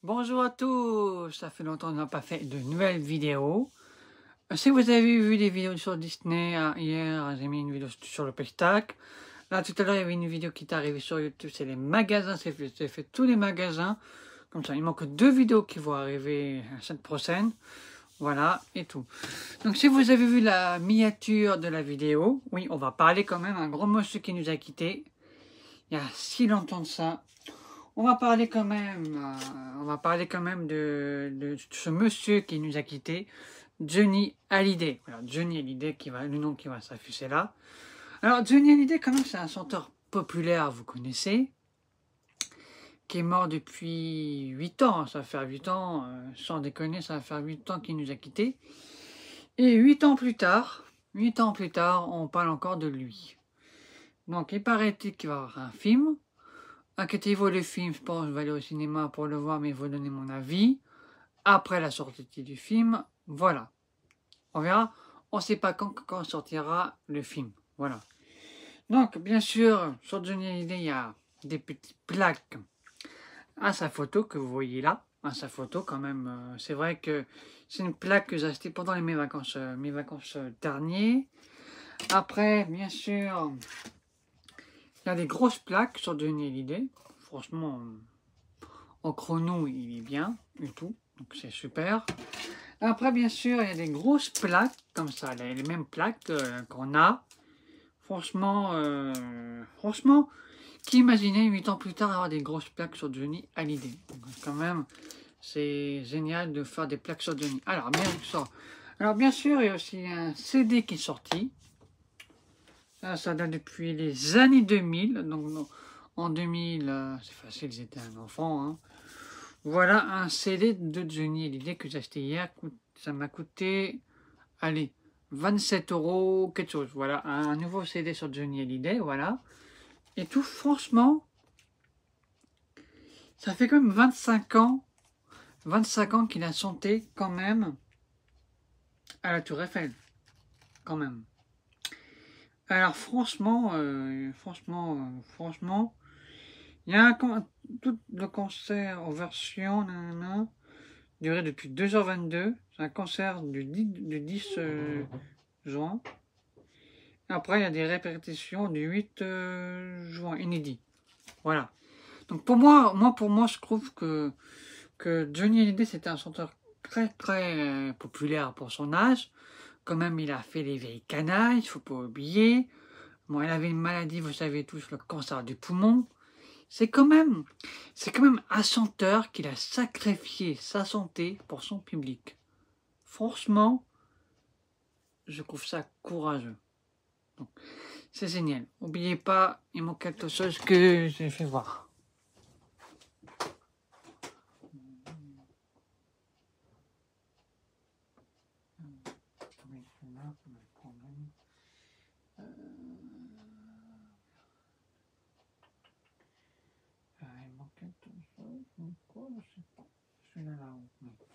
Bonjour à tous, ça fait longtemps qu'on n'a pas fait de nouvelles vidéos. Si vous avez vu des vidéos sur Disney, hier j'ai mis une vidéo sur le pestac. Là tout à l'heure il y avait une vidéo qui est arrivée sur YouTube, c'est les magasins, j'ai fait tous les magasins. Comme ça, il manque 2 vidéos qui vont arriver la semaine prochaine. Voilà, et tout. Donc si vous avez vu la miniature de la vidéo, oui, on va parler quand même d'un gros monsieur qui nous a quittés. Il y a si longtemps de ça. On va parler quand même, de ce monsieur qui nous a quittés, Johnny Hallyday. Voilà, Johnny Hallyday, le nom qui va s'afficher là. Alors, Johnny Hallyday, quand même, c'est un chanteur populaire, vous connaissez, qui est mort depuis 8 ans. Ça va faire 8 ans, sans déconner, ça va faire 8 ans qu'il nous a quittés. Et 8 ans plus tard, on parle encore de lui. Donc, il paraît-il qu'il va y avoir un film. Inquiétez-vous, le film, je pense, je vais aller au cinéma pour le voir, mais vous donner mon avis. Après la sortie du film, voilà. On verra. On ne sait pas quand sortira le film. Voilà. Donc, bien sûr, sur Johnny Hallyday, il y a des petites plaques à sa photo que vous voyez là. À sa photo, quand même. C'est vrai que c'est une plaque que j'ai achetée pendant mes vacances dernières. Après, bien sûr, il y a des grosses plaques sur Johnny Hallyday. Franchement, en chrono, il est bien et tout. Donc, c'est super. Après, bien sûr, il y a des grosses plaques, comme ça, les mêmes plaques qu'on a. Franchement, qui imaginait 8 ans plus tard avoir des grosses plaques sur Johnny Hallyday. Donc, quand même, c'est génial de faire des plaques sur Johnny. Alors, bien sûr, il y a aussi un CD qui est sorti. Ça date depuis les années 2000. Donc, en 2000, c'est facile, j'étais un enfant, hein. Voilà un CD de Johnny Hallyday que j'ai acheté hier. Ça m'a coûté, allez, 27 € quelque chose. Voilà, un nouveau CD sur Johnny Hallyday, voilà. Et tout, franchement, ça fait quand même 25 ans qu'il a chanté quand même à la Tour Eiffel. Quand même. Alors franchement, il y a tout le concert en version duré depuis 2h22. C'est un concert du 10 juin. Après, il y a des répétitions du 8 juin, inédit. Voilà. Donc pour moi, je trouve que Johnny Hallyday, c'était un chanteur très très populaire pour son âge. Quand même, il a fait Les Vieilles Canailles, il ne faut pas oublier. Bon, il avait une maladie, vous savez tous, le cancer du poumon. C'est quand même un chanteur qui a sacrifié sa santé pour son public. Franchement, je trouve ça courageux. C'est génial. N'oubliez pas, il manque quelque chose que j'ai fait voir. Il manque quelque chose. Quoi, je sais pas. Je suis là-haut. C'est bon.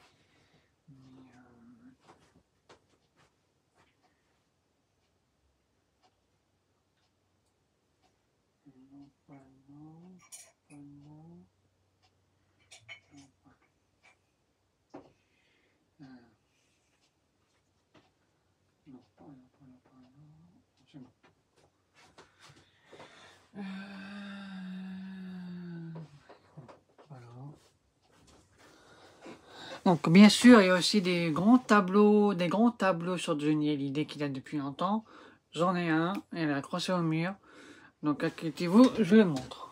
Voilà. Donc bien sûr, il y a aussi des grands tableaux sur Johnny Hallyday qui datent depuis longtemps. J'en ai un, elle est accroché au mur. Donc inquiétez-vous, je le montre.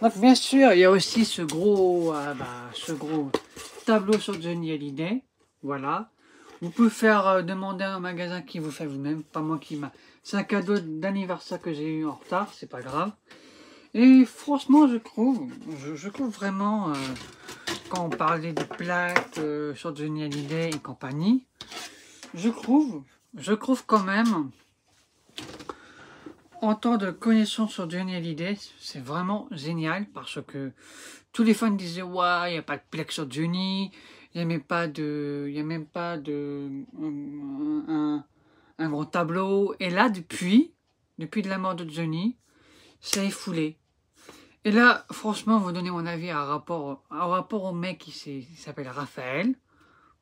Donc bien sûr, il y a aussi ce gros tableau sur Johnny Hallyday. Voilà. Vous pouvez faire demander à un magasin qui vous fait vous-même, pas moi qui m'a. C'est un cadeau d'anniversaire que j'ai eu en retard, c'est pas grave. Et franchement, je trouve vraiment, quand on parlait des plaques sur Johnny Hallyday et compagnie, je trouve quand même autant de connaissances sur Johnny Hallyday, c'est vraiment génial parce que tous les fans disaient ouais, il n'y a pas de plaque sur Johnny, il n'y a même pas un gros tableau. Et là, depuis de la mort de Johnny, ça est foulé. Et là, franchement, vous donnez mon avis à rapport au mec qui s'appelle Raphaël.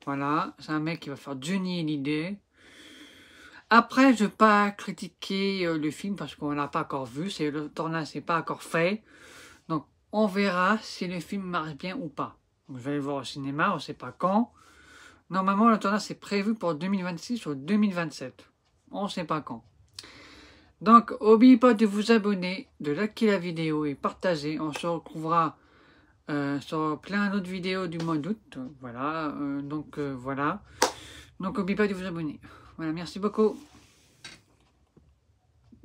Voilà, c'est un mec qui va faire Johnny Hallyday. Après, je ne vais pas critiquer le film parce qu'on ne l'a pas encore vu. Le tournage n'est pas encore fait. Donc, on verra si le film marche bien ou pas. Donc, je vais le voir au cinéma, on ne sait pas quand. Normalement, le tournage est prévu pour 2026 ou 2027. On ne sait pas quand. Donc, n'oubliez pas de vous abonner, de liker la vidéo et partager. On se retrouvera sur plein d'autres vidéos du mois d'août. Voilà. Voilà. Donc, n'oubliez pas de vous abonner. Voilà, merci beaucoup.